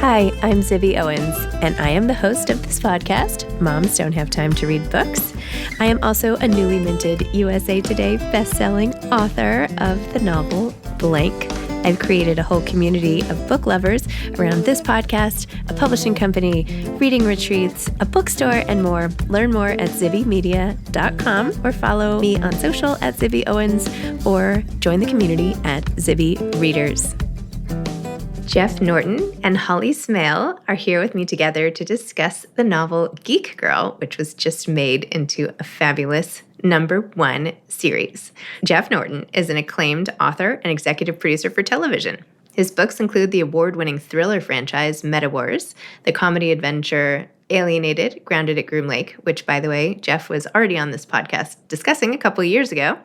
Hi, I'm Zibby Owens, and I am the host of this podcast, Moms Don't Have Time to Read Books. I am also a newly minted USA Today bestselling author of the novel Blank. I've created a whole community of book lovers around this podcast, a publishing company, reading retreats, a bookstore, and more. Learn more at zibbymedia.com or follow me on social at Zibby Owens or join the community at Zibby Readers. Jeff Norton and Holly Smale are here with me together to discuss the novel GEEK Girl, which was just made into a fabulous #1 series. Jeff Norton is an acclaimed author and executive producer for television. His books include the award-winning thriller franchise Meta Wars, the comedy adventure Alienated, grounded at Groom Lake, which, by the way, Jeff was already on this podcast discussing a couple years ago,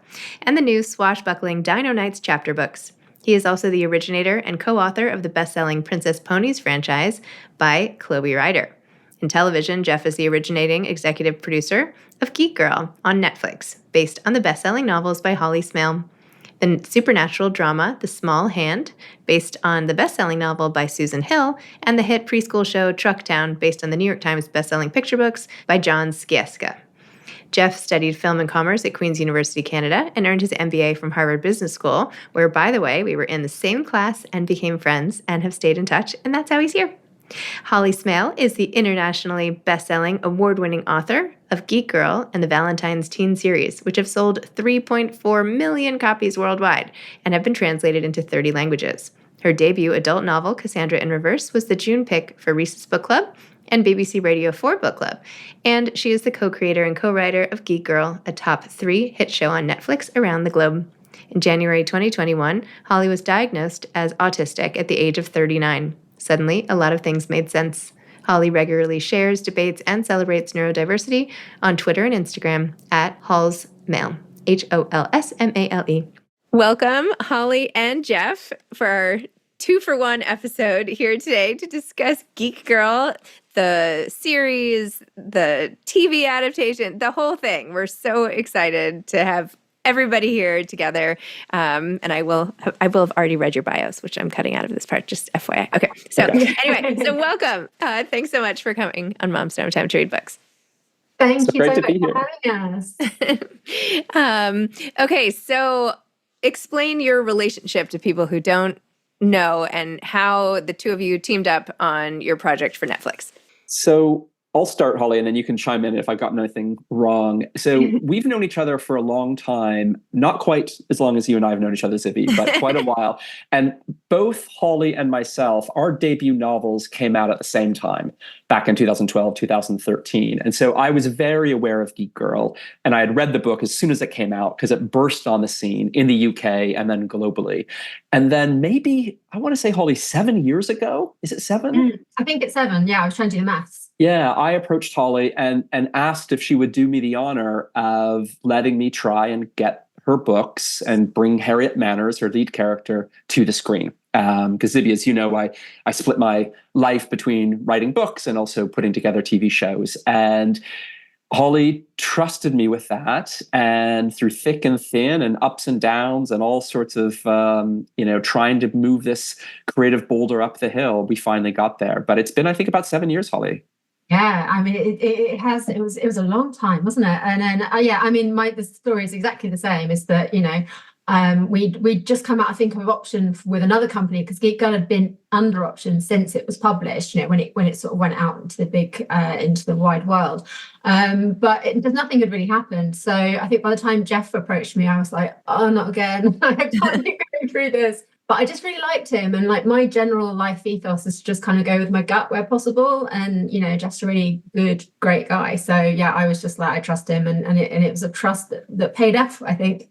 and the new swashbuckling Dino Knights chapter books. He is also the originator and co-author of the best-selling Princess Ponies franchise by Chloe Ryder. In television, Jeff is the originating executive producer of GEEK Girl on Netflix, based on the best-selling novels by Holly Smale. The supernatural drama The Small Hand, based on the best-selling novel by Susan Hill, and the hit preschool show Trucktown, based on the New York Times best-selling picture books by John Skieska. Jeff studied film and commerce at Queen's University, Canada, and earned his MBA from Harvard Business School, where, by the way, we were in the same class and became friends and have stayed in touch, and that's how he's here. Holly Smale is the internationally best-selling, award-winning author of GEEK Girl and the Valentine's Teen series, which have sold 3.4 million copies worldwide and have been translated into 30 languages. Her debut adult novel, Cassandra in Reverse, was the June pick for Reese's Book Club and BBC Radio 4 Book Club, and she is the co-creator and co-writer of GEEK Girl, a top 3 hit show on Netflix around the globe. In January 2021, Holly was diagnosed as autistic at the age of 39. Suddenly, a lot of things made sense. Holly regularly shares, debates, and celebrates neurodiversity on Twitter and Instagram at Holsmale, Holsmale. Welcome, Holly and Jeff, for our 2-for-1 episode here today to discuss GEEK Girl, the series, the TV adaptation, the whole thing. We're so excited to have everybody here together. And I will have already read your bios, which I'm cutting out of this part, just FYI. Okay. So anyway, so welcome. Thanks so much for coming on Moms Don't Have Time to Read Books. Thank you so much for having us. Okay. So explain your relationship to people who don't know and how the two of you teamed up on your project for Netflix. So I'll start, Holly, and then you can chime in if I've gotten anything wrong. So we've known each other for a long time, not quite as long as you and I have known each other, Zibby, but quite a while. And both Holly and myself, our debut novels came out at the same time, back in 2012, 2013. And so I was very aware of GEEK Girl, and I had read the book as soon as it came out because it burst on the scene in the UK and then globally. And then maybe, I want to say, Holly, 7 years ago? Is it 7? I think it's 7. Yeah, I was trying to do the maths. Yeah, I approached Holly and asked if she would do me the honor of letting me try and get her books and bring Harriet Manners, her lead character, to the screen. Because Zibby, as you know, I split my life between writing books and also putting together TV shows. And Holly trusted me with that, and through thick and thin and ups and downs and all sorts of, trying to move this creative boulder up the hill, we finally got there. But it's been, I think, about 7 years, Holly. Yeah, I mean, it was a long time, wasn't it? And then, the story is exactly the same. Is that, we'd just come out, I think, of option with another company because GEEK Girl had been under option since it was published. When it sort of went out into the into the wide world. But nothing had really happened. So I think by the time Jeff approached me, I was like, oh, not again! I can't keep going through this. But I just really liked him, and like my general life ethos is to just kind of go with my gut where possible, and just a really good, great guy. So yeah, I was just like, I trust him, and it was a trust that paid off, I think.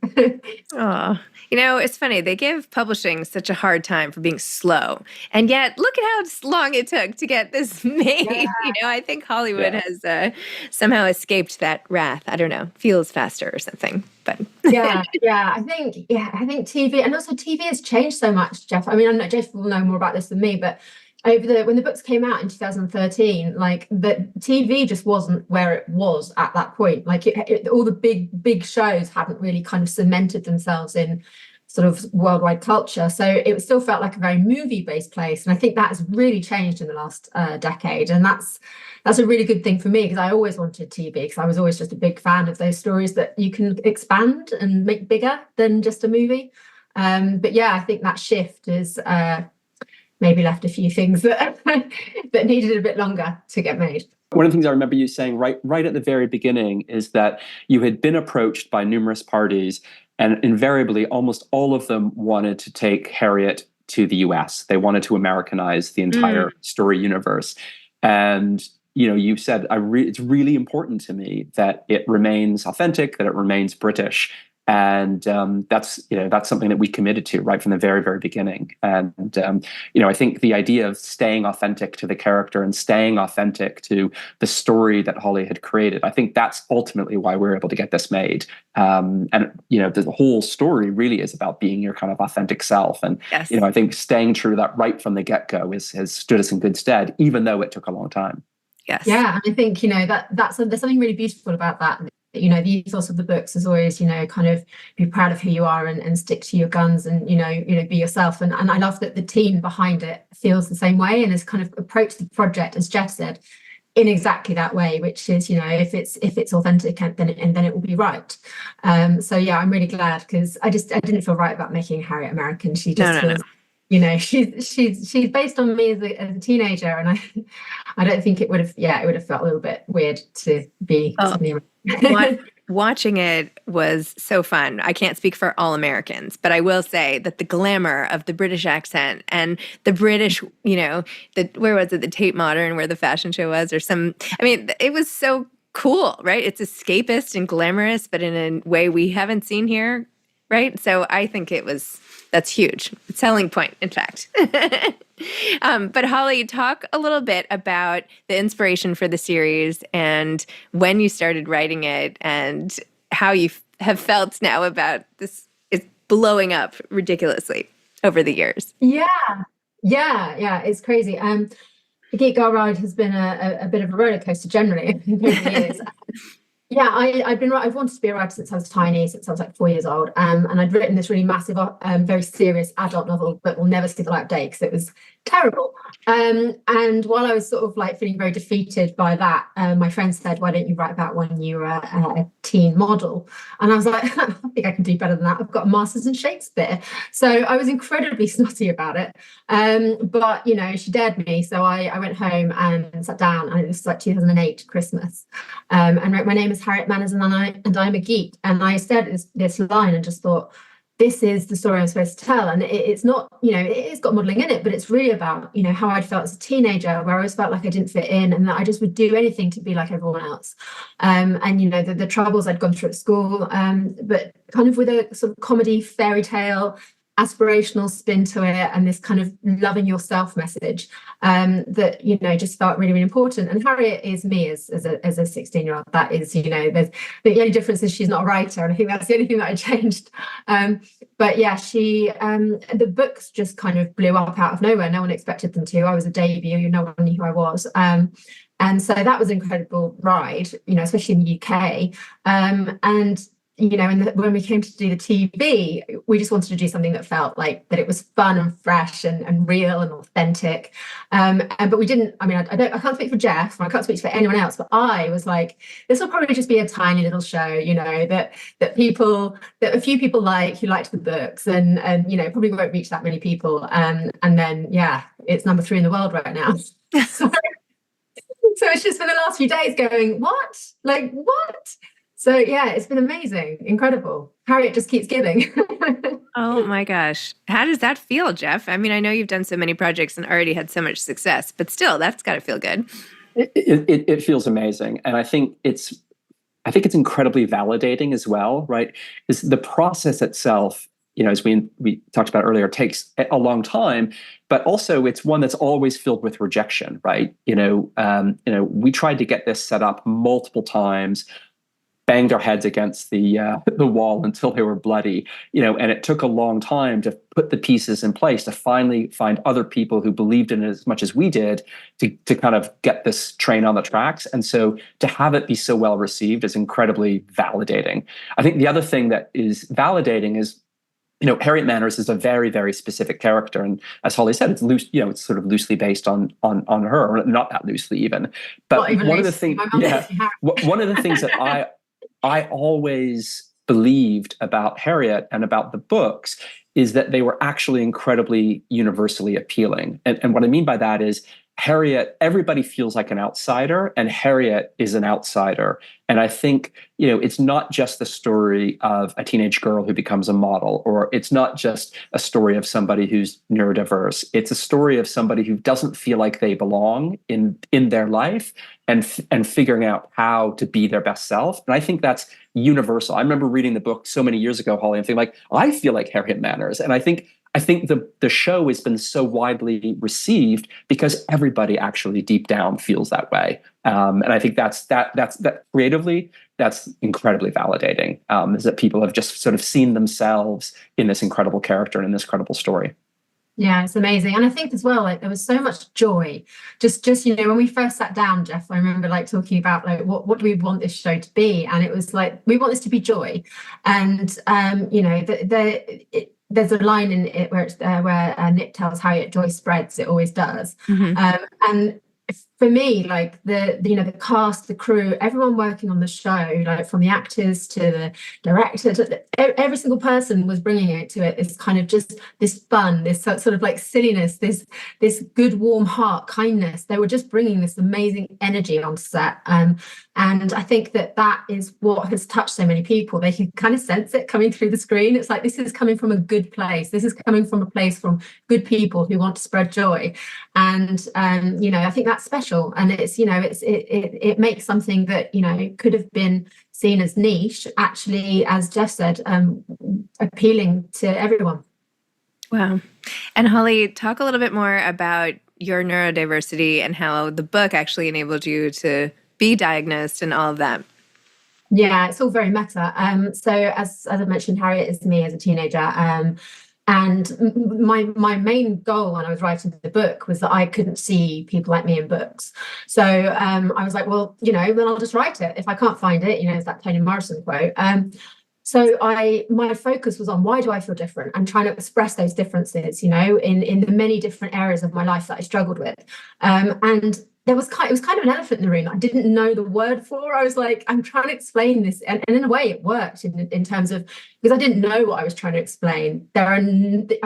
Oh, it's funny. They give publishing such a hard time for being slow, and yet look at how long it took to get this made. Yeah. I think Hollywood has somehow escaped that wrath. I don't know, feels faster or something. But I think TV, and also TV has changed so much, Jeff. I mean, I know Jeff will know more about this than me, but when the books came out in 2013, like the TV just wasn't where it was at that point. Like all the big shows hadn't really kind of cemented themselves in sort of worldwide culture. So it still felt like a very movie-based place. And I think that has really changed in the last decade. And that's a really good thing for me, because I always wanted TV, because I was always just a big fan of those stories that you can expand and make bigger than just a movie. But yeah, I think that shift is maybe left a few things that that needed a bit longer to get made. One of the things I remember you saying right at the very beginning is that you had been approached by numerous parties, and invariably almost all of them wanted to take Harriet to the US. They wanted to Americanize the entire story universe. And you said, it's really important to me that it remains authentic, that it remains British. And that's something that we committed to right from the very, very beginning. And, I think the idea of staying authentic to the character and staying authentic to the story that Holly had created, I think that's ultimately why we're able to get this made. And the whole story really is about being your kind of authentic self. And, yes. I think staying true to that right from the get-go has stood us in good stead, even though it took a long time. Yes. Yeah. And I think, there's something really beautiful about that. The ethos of the books is always, kind of be proud of who you are and stick to your guns and, be yourself. And I love that the team behind it feels the same way and has kind of approached the project, as Jeff said, in exactly that way, which is, if it's authentic, then it will be right. So yeah, I'm really glad, because I didn't feel right about making Harriet American. She just feels, she's based on me as a teenager, and I don't think it would have felt a little bit weird to be something. Watching it was so fun. I can't speak for all Americans, but I will say that the glamour of the British accent and the British, where was it, the Tate Modern, where the fashion show was, it was so cool, right? It's escapist and glamorous, but in a way we haven't seen here, right? So I think that's huge. Selling point, in fact. But Holly, talk a little bit about the inspiration for the series and when you started writing it and how you have felt now about this. It's blowing up ridiculously over the years. Yeah, it's crazy. The Geek Girl ride has been a bit of a roller coaster generally over the years. Yeah, I've wanted to be a writer since I was tiny, since I was like 4 years old. And I'd written this really massive, very serious adult novel, but will never see the light of day because it was terrible. And while I was sort of like feeling very defeated by that, my friend said, "Why don't you write about when you were a teen model?" And I was like, "I think I can do better than that. I've got a master's in Shakespeare." So I was incredibly snotty about it. But she dared me. So I went home and sat down, and it was like 2008 Christmas, and wrote, "My name is Harriet Manners, and I'm a geek." And I said this line and just thought, this is the story I'm supposed to tell. And it's not, it's got modeling in it, but it's really about, how I'd felt as a teenager, where I always felt like I didn't fit in and that I just would do anything to be like everyone else. And, the troubles I'd gone through at school, but kind of with a sort of comedy fairy tale aspirational spin to it, and this kind of loving yourself message that just felt really, really important. And Harriet is me as a 16-year-old. That is, there's the only difference is she's not a writer, and I think that's the only thing that I changed. But yeah, the books just kind of blew up out of nowhere. No one expected them to. I was a debut, no one knew who I was. And so that was an incredible ride, especially in the UK. And when we came to do the TV, we just wanted to do something that felt like that it was fun and fresh and real and authentic. But we didn't, I can't speak for Jeff, and I can't speak for anyone else, but I was like, this will probably just be a tiny little show, that a few people who liked the books and probably won't reach that many people. And then, it's number 3 in the world right now. So it's just for the last few days going, what? Like, what? So yeah, it's been amazing, incredible. Harriet just keeps giving. Oh my gosh. How does that feel, Jeff? I know you've done so many projects and already had so much success, but still, that's got to feel good. It feels amazing. And I think it's incredibly validating as well, right? Because the process itself, as we talked about earlier, takes a long time, but also it's one that's always filled with rejection, right? We tried to get this set up multiple times, banged our heads against the wall until they were bloody, and it took a long time to put the pieces in place to finally find other people who believed in it as much as we did to kind of get this train on the tracks. And so to have it be so well received is incredibly validating. I think the other thing that is validating is Harriet Manners is a very, very specific character, and as Holly said, it's loose. It's sort of loosely based on her, or not that loosely even. But one of the things, one of the things that I always believed about Harriet and about the books is that they were actually incredibly universally appealing. And what I mean by that is Harriet, everybody feels like an outsider, and Harriet is an outsider. And I think, it's not just the story of a teenage girl who becomes a model, or it's not just a story of somebody who's neurodiverse. It's a story of somebody who doesn't feel like they belong in their life, and figuring out how to be their best self. And I think that's universal. I remember reading the book so many years ago, Holly, and thinking like, I feel like Harriet Manners. And I think the show has been so widely received because everybody actually deep down feels that way. And I think that's creatively, that's incredibly validating, is that people have just sort of seen themselves in this incredible character and in this incredible story. Yeah, it's amazing. And I think as well, like there was so much joy. Just when we first sat down, Jeff, I remember like talking about like what do we want this show to be? And it was like, we want this to be joy. And there's a line in it where Nick tells Harriet, joy spreads, it always does. Mm-hmm. And for me, like the cast, the crew, everyone working on the show, like from the actors to the director, every single person was bringing it to it. This kind of just this fun, this sort of like silliness, this good, warm heart, kindness. They were just bringing this amazing energy on set. And I think that is what has touched so many people. They can kind of sense it coming through the screen. It's like, this is coming from a good place. This is coming from a place from good people who want to spread joy. And, I think that's special. And it's, it makes something that, could have been seen as niche, actually, as Jeff said, appealing to everyone. Wow. And Holly, talk a little bit more about your neurodiversity and how the book actually enabled you to be diagnosed and all of that. Yeah, it's all very meta. So as I mentioned, Harriet is me as a teenager. And my main goal when I was writing the book was that I couldn't see people like me in books. So I was like, well, then I'll just write it. If I can't find it, it's that Toni Morrison quote. So my focus was on why do I feel different and trying to express those differences, in the many different areas of my life that I struggled with. And it was kind of an elephant in the room that I didn't know the word for. I was like, I'm trying to explain this. And in a way it worked in terms of, because I didn't know what I was trying to explain. I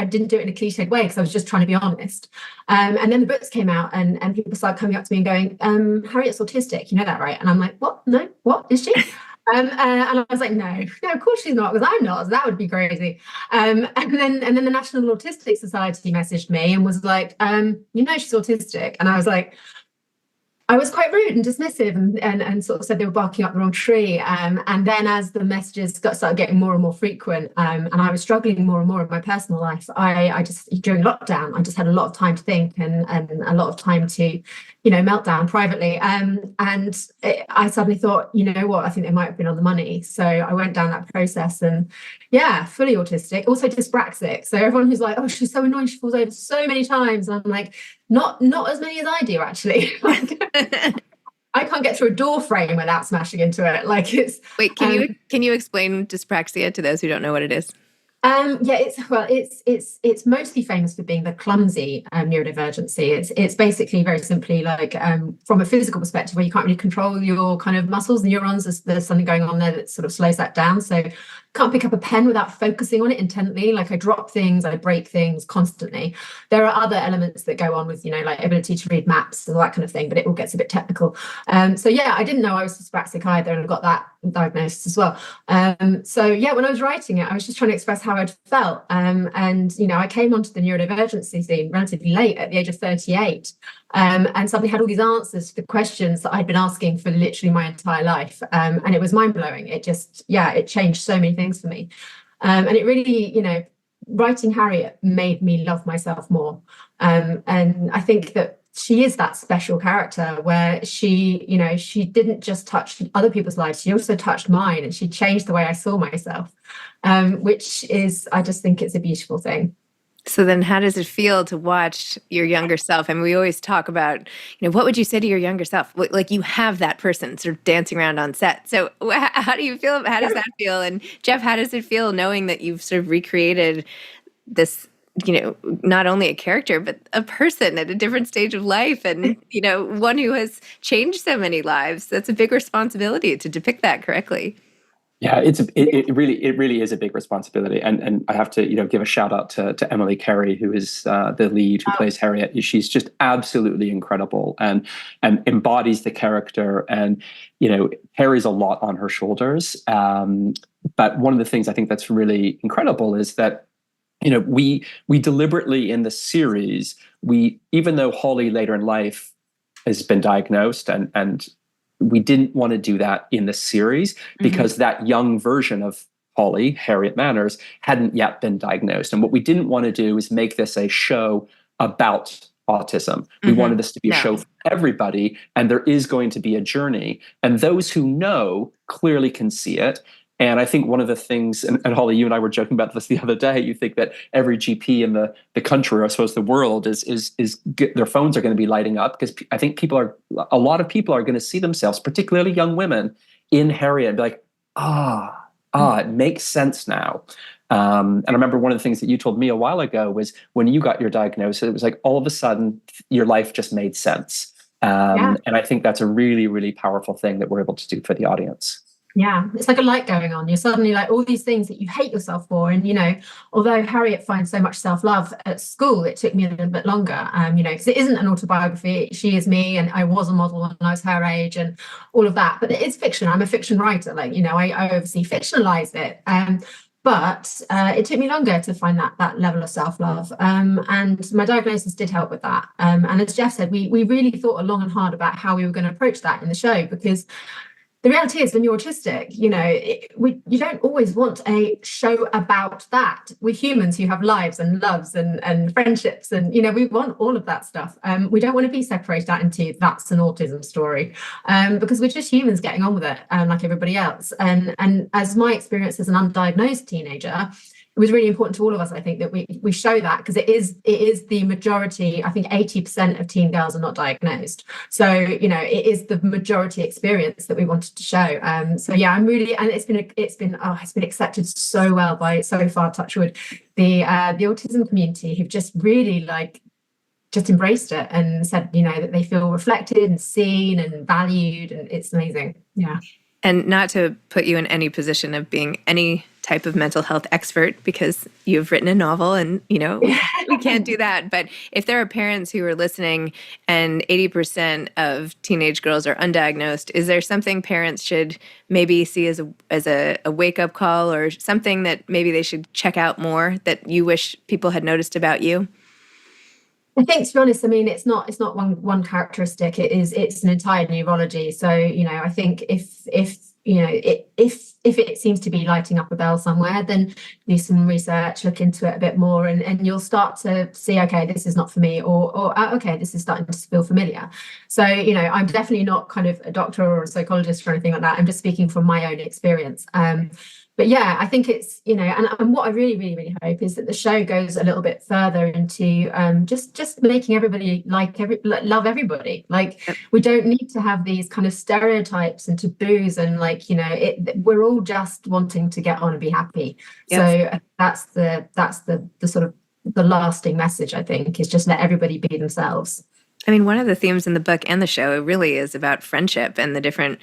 didn't do it in a cliched way because I was just trying to be honest. And then the books came out and people started coming up to me and going, Harriet's autistic, you know that, right? And I'm like, what? No, what is she? And I was like, no, of course she's not, because I'm not. So that would be crazy. And then the National Autistic Society messaged me and was like, she's autistic. And I was like, I was quite rude and dismissive and sort of said they were barking up the wrong tree. And then as the messages started getting more and more frequent, and I was struggling more and more in my personal life, I just, during lockdown, I just had a lot of time to think and a lot of time to, melt down privately. I suddenly thought, you know what, I think they might have been on the money. So I went down that process and fully autistic, also dyspraxic. So everyone who's like, oh, she's so annoying, she falls over so many times. And I'm like, not as many as I do, actually. I can't get through a door frame without smashing into it. Like it's. Wait, can you explain dyspraxia to those who don't know what it is? It's mostly famous for being the clumsy neurodivergency. It's basically very simply like from a physical perspective where you can't really control your kind of muscles, the neurons. There's something going on there that sort of slows that down. So can't pick up a pen without focusing on it intently. Like I drop things, I break things constantly. There are other elements that go on with, like ability to read maps and all that kind of thing, but it all gets a bit technical. I didn't know I was dyspraxic either, and I got that diagnosis as well. When I was writing it, I was just trying to express how I'd felt. I came onto the neurodivergency scene relatively late at the age of 38. And suddenly had all these answers to the questions that I'd been asking for literally my entire life. And it was mind-blowing. It just, it changed so many things for me. And it really, writing Harriet made me love myself more. And I think that she is that special character where she didn't just touch other people's lives, she also touched mine, and she changed the way I saw myself, which is, I just think it's a beautiful thing. So then how does it feel to watch your younger self? I mean, we always talk about, what would you say to your younger self? Like you have that person sort of dancing around on set. So how do you feel? How does that feel? And Jeff, how does it feel knowing that you've sort of recreated this, not only a character, but a person at a different stage of life and, one who has changed so many lives? That's a big responsibility to depict that correctly. Yeah, it really is a big responsibility, and I have to give a shout out to Emily Carey, who is the lead, who plays Harriet. She's just absolutely incredible and embodies the character, and carries a lot on her shoulders. But one of the things I think that's really incredible is that we deliberately in the series, even though Holly later in life has been diagnosed and we didn't want to do that in the series because that young version of Holly, Harriet Manners, hadn't yet been diagnosed. And what we didn't want to do is make this a show about autism. We wanted this to be a show for everybody, and there is going to be a journey. And those who know clearly can see it. And I think one of the things, and Holly, you and I were joking about this the other day, you think that every GP in the country, or I suppose the world, is their phones are going to be lighting up, because I think a lot of people are going to see themselves, particularly young women, in Harriet and be like, it makes sense now. And I remember one of the things that you told me a while ago was when you got your diagnosis, it was like all of a sudden your life just made sense. And I think that's a really, really powerful thing that we're able to do for the audience. Yeah, it's like a light going on. You're suddenly like all these things that you hate yourself for. And, although Harriet finds so much self-love at school, it took me a little bit longer, because it isn't an autobiography. She is me, and I was a model when I was her age and all of that. But it is fiction. I'm a fiction writer. I obviously fictionalize it. But it took me longer to find that level of self-love. And my diagnosis did help with that. And as Jeff said, we really thought long and hard about how we were going to approach that in the show, because the reality is, when you're autistic, you don't always want a show about that. We're humans who have lives and loves and friendships, and we want all of that stuff. We don't want to be separated out into that's an autism story, because we're just humans getting on with it, like everybody else. And as my experience as an undiagnosed teenager, it was really important to all of us, I think, that we show that, because it is the majority. I think 80% of teen girls are not diagnosed. So, it is the majority experience that we wanted to show. So yeah, I'm really, and it's been accepted so well by, so far, touch wood, the autism community, who've just really just embraced it and said, that they feel reflected and seen and valued, and it's amazing. Yeah. And not to put you in any position of being any type of mental health expert, because you've written a novel and, we can't do that. But if there are parents who are listening and 80% of teenage girls are undiagnosed, is there something parents should maybe see as a wake-up call, or something that maybe they should check out more that you wish people had noticed about you? I think, to be honest, it's not one characteristic. It's an entire neurology. So, I think if it seems to be lighting up a bell somewhere, then do some research, look into it a bit more, and you'll start to see, okay, this is not for me, or okay, this is starting to feel familiar. So, I'm definitely not kind of a doctor or a psychologist or anything like that. I'm just speaking from my own experience. But yeah, I think it's, and what I really, really, really hope is that the show goes a little bit further into just making everybody love everybody. We don't need to have these kind of stereotypes and taboos, and we're all just wanting to get on and be happy. Yes. So that's the sort of the lasting message, I think, is just let everybody be themselves. I mean, one of the themes in the book and the show, it really is about friendship and the different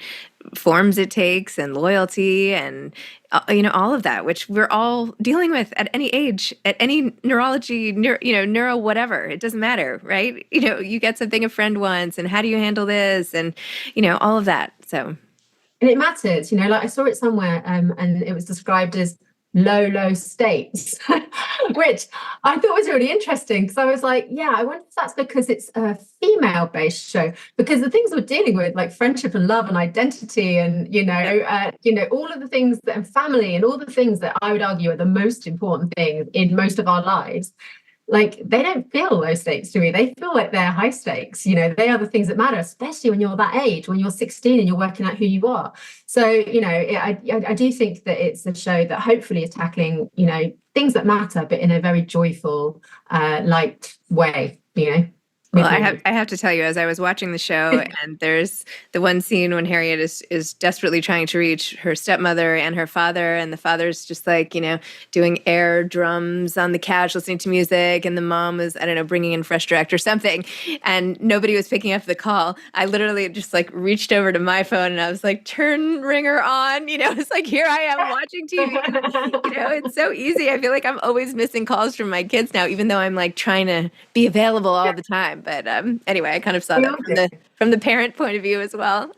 forms it takes, and loyalty, and all of that, which we're all dealing with at any age, at any neurology, neuro whatever. It doesn't matter, right? You get something a friend wants, and how do you handle this, and all of that. So, and it matters. I saw it somewhere, and it was described as low stakes, which I thought was really interesting, because I was like, yeah, I wonder if that's because it's a female-based show, because the things we're dealing with, like friendship and love and identity, and all of the things and family, and all the things that I would argue are the most important things in most of our lives, they don't feel low stakes to me. They feel like they're high stakes. They are the things that matter, especially when you're that age, when you're 16 and you're working out who you are. So, I do think that it's a show that hopefully is tackling, things that matter, but in a very joyful, light way, Well, I have to tell you, as I was watching the show, and there's the one scene when Harriet is desperately trying to reach her stepmother and her father, and the father's just like, doing air drums on the couch, listening to music, and the mom was, I don't know, bringing in fresh direct or something, and nobody was picking up the call. I literally just like reached over to my phone and I was like, turn ringer on, it's like, here I am watching TV. It's so easy. I feel like I'm always missing calls from my kids now, even though I'm like trying to be available all the time. But anyway, I kind of saw that from the parent point of view as well.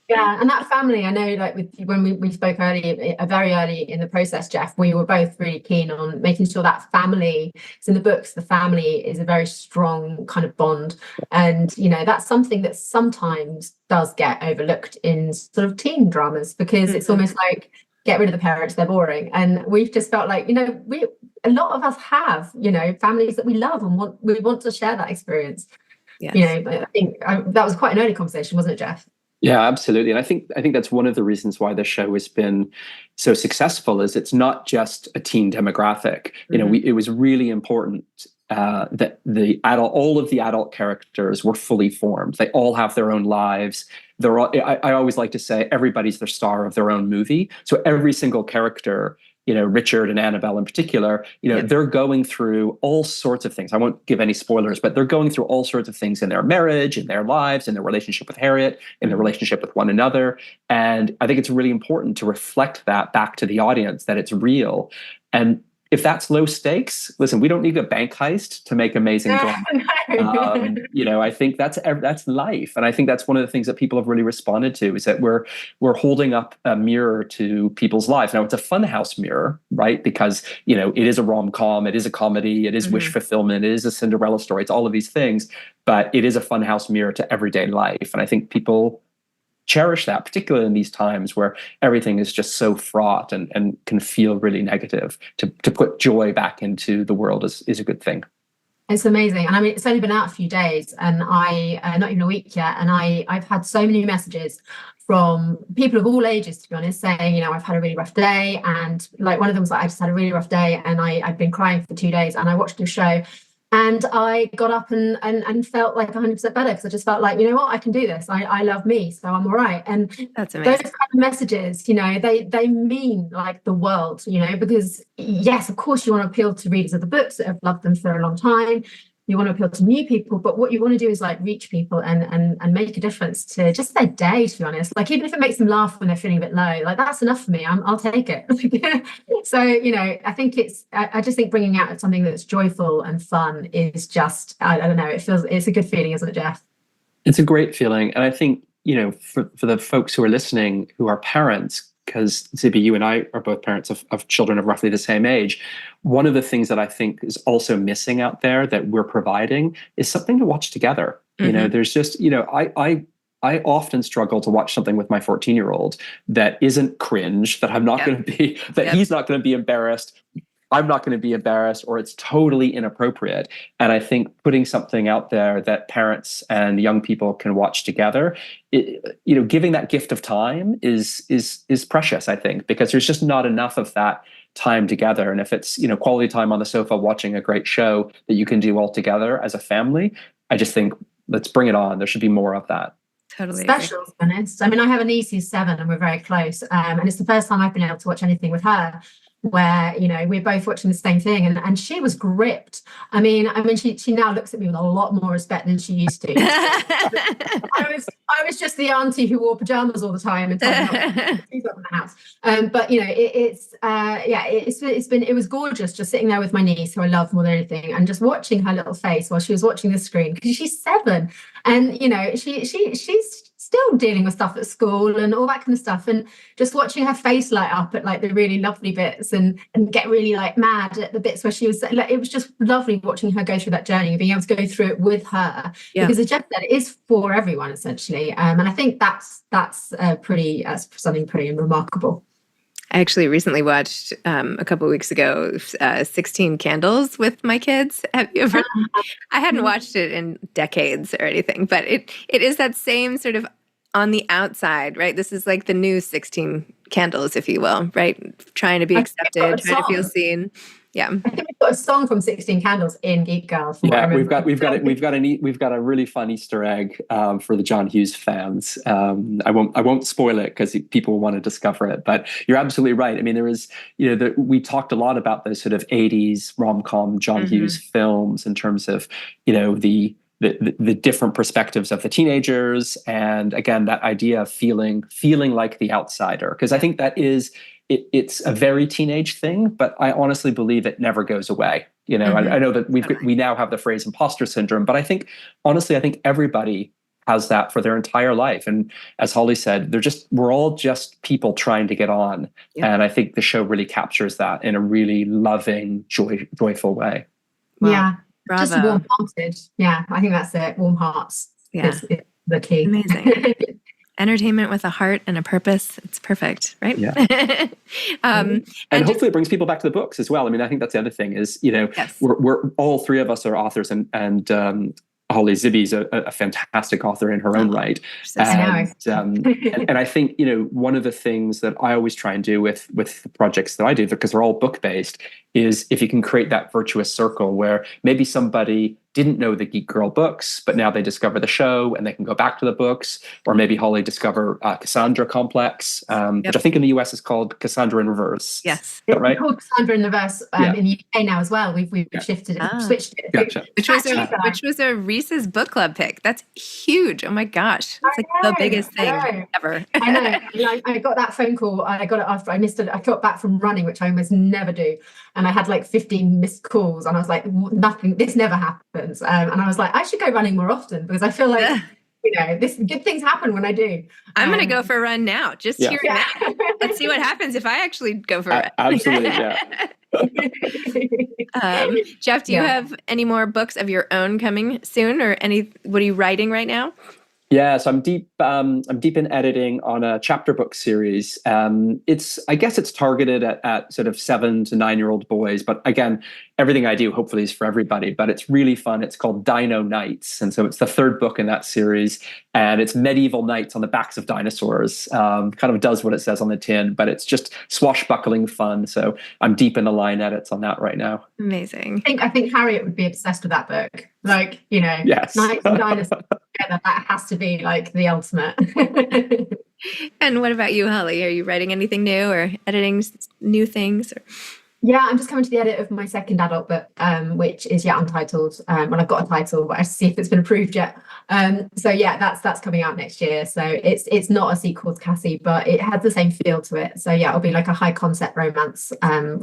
Yeah, and that family, I know, like when we spoke very early in the process, Jeff, we were both really keen on making sure that family, it's in the books, the family is a very strong kind of bond. And, that's something that sometimes does get overlooked in sort of teen dramas, because it's almost like, get rid of the parents, they're boring. And we've just felt like, a lot of us have, families that we love and we want to share that experience. Yes. I think that was quite an early conversation, wasn't it, Jeff? Yeah, absolutely. And I think that's one of the reasons why the show has been so successful, is it's not just a teen demographic. It was really important that all of the adult characters were fully formed. They all have their own lives. I always like to say everybody's the star of their own movie. So every single character, Richard and Annabelle in particular, they're going through all sorts of things. I won't give any spoilers, but they're going through all sorts of things in their marriage, in their lives, in their relationship with Harriet, in their relationship with one another. And I think it's really important to reflect that back to the audience, that it's real. And if that's low stakes, listen, we don't need a bank heist to make amazing drama. I think that's life. And I think that's one of the things that people have really responded to, is that we're holding up a mirror to people's lives. Now, it's a funhouse mirror, right? Because, it is a rom-com, it is a comedy, it is wish fulfillment, it is a Cinderella story, it's all of these things, but it is a funhouse mirror to everyday life. And I think people cherish that, particularly in these times where everything is just so fraught and can feel really negative. To put joy back into the world is a good thing. It's amazing. And I mean, it's only been out a few days, and not even a week yet, and I've had so many messages from people of all ages, to be honest, saying, I've had a really rough day. And like, one of them was like, I just had a really rough day and I'd been crying for 2 days, and I watched the show and I got up and felt like 100% better, because I just felt like, I can do this. I love me, so I'm all right. And that's amazing. Those kind of messages, they mean like the world, because yes, of course you want to appeal to readers of the books that have loved them for a long time. You want to appeal to new people, but what you want to do is like reach people and make a difference to just their day, to be honest. Like, even if it makes them laugh when they're feeling a bit low, like, that's enough for me. I'll take it. So, I think I just think bringing out something that's joyful and fun is just, I don't know, it's a good feeling, isn't it, Jeff? It's a great feeling. And I think, for the folks who are listening, who are parents, because Zibby, you and I are both parents of children of roughly the same age. One of the things that I think is also missing out there that we're providing is something to watch together. There's just, I often struggle to watch something with my 14-year-old that isn't cringe, that I'm not going to be, that he's not going to be embarrassed, I'm not going to be embarrassed, or it's totally inappropriate. And I think putting something out there that parents and young people can watch together, giving that gift of time is precious, I think, because there's just not enough of that time together. And if it's, quality time on the sofa watching a great show that you can do all together as a family, I just think, let's bring it on. There should be more of that. Totally special, to be honest. I mean, I have a niece who's 7 and we're very close. And it's the first time I've been able to watch anything with her where, we're both watching the same thing, and she was gripped. I mean, she now looks at me with a lot more respect than she used to. I was just the auntie who wore pajamas all the time and told her she's up in the house. But it was gorgeous just sitting there with my niece, who I love more than anything, and just watching her little face while she was watching the screen, because she's 7, and she's still dealing with stuff at school and all that kind of stuff, and just watching her face light up at like the really lovely bits and get really like mad at the bits where she was like, it was just lovely watching her go through that journey and being able to go through it with her, because as Jeff said, it is for everyone essentially, and I think that's something pretty remarkable. I actually recently watched a couple of weeks ago 16 Candles with my kids. Have you ever? I hadn't watched it in decades or anything, but it is that same sort of on the outside, right? This is like the new 16 candles, if you will, right? Trying to be accepted, trying to feel seen. Yeah. I think we've got a song from 16 Candles in Geek Girl. Yeah, we've got a really fun Easter egg for the John Hughes fans. I won't spoil it because people want to discover it. But you're absolutely right. I mean, there is, we talked a lot about those sort of 80s rom-com John Hughes films in terms of, the different perspectives of the teenagers, and again, that idea of feeling like the outsider. Because I think that is. It's a very teenage thing, but I honestly believe it never goes away. I know that we now have the phrase imposter syndrome, but I think everybody has that for their entire life. And as Holly said, we're all just people trying to get on. Yeah. And I think the show really captures that in a really loving, joyful way. Wow. Yeah. Bravo. Just warm-hearted. Yeah, I think that's it. Warm hearts. Yeah. Is the key. Amazing. Entertainment with a heart and a purpose. It's perfect, right? Yeah. And hopefully it brings people back to the books as well. I mean, I think that's the other thing is, yes. we're all three of us are authors, and Holly Zibby's a fantastic author in her own right. And I think, one of the things that I always try and do with the projects that I do, because they're all book-based, is if you can create that virtuous circle where maybe somebody didn't know the Geek Girl books, but now they discover the show and they can go back to the books, or maybe Holly discover Cassandra Complex, which I think in the US is called Cassandra in Reverse. Yes. Is that right? It's called Cassandra in Reverse in the UK now as well. We've shifted it, switched it. Gotcha. Which was a Reese's book club pick. That's huge. Oh my gosh. It's like the biggest thing ever. I know. I got that phone call. I got it after I missed it. I got back from running, which I almost never do. And I had like 15 missed calls, and I was like, nothing, this never happens. And I was like, I should go running more often, because I feel like, this good things happen when I do. I'm going to go for a run now. Just hearing that. Let's see what happens if I actually go for a run. Absolutely, yeah. Jeff, do you have any more books of your own coming soon, or what are you writing right now? Yeah, so I'm deep in editing on a chapter book series. I guess it's targeted at sort of 7 to 9-year-old boys, but again, everything I do hopefully is for everybody. But it's really fun. It's called Dino Knights, and so it's the 3rd book in that series, and it's medieval knights on the backs of dinosaurs. Kind of does what it says on the tin, but it's just swashbuckling fun. So I'm deep in the line edits on that right now. Amazing. I think Harriet would be obsessed with that book. Like, yes. Knights and dinosaurs together, that has to be like the ultimate. And what about you, Holly? Are you writing anything new or editing new things? Yeah, I'm just coming to the edit of my second adult book, which is yet untitled. Well, I've got a title, but I have to see if it's been approved yet. So yeah, that's coming out next year. So it's not a sequel to Cassie, but it has the same feel to it. So yeah, it'll be like a high concept romance,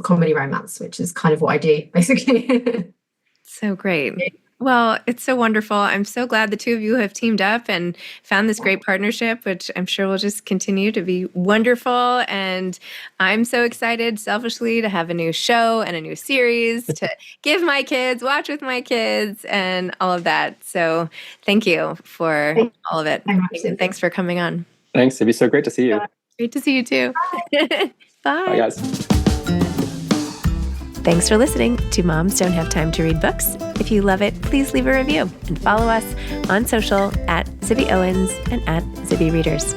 comedy romance, which is kind of what I do, basically. So great. Well, it's so wonderful. I'm so glad the two of you have teamed up and found this great partnership, which I'm sure will just continue to be wonderful. And I'm so excited, selfishly, to have a new show and a new series to give my kids, watch with my kids, and all of that. So thank you for all of it. And thanks for coming on. Thanks. It'd be so great to see you. Great to see you too. Bye. Bye, guys. Thanks for listening to Moms Don't Have Time to Read Books. If you love it, please leave a review and follow us on social at Zibby Owens and at Zibby Readers.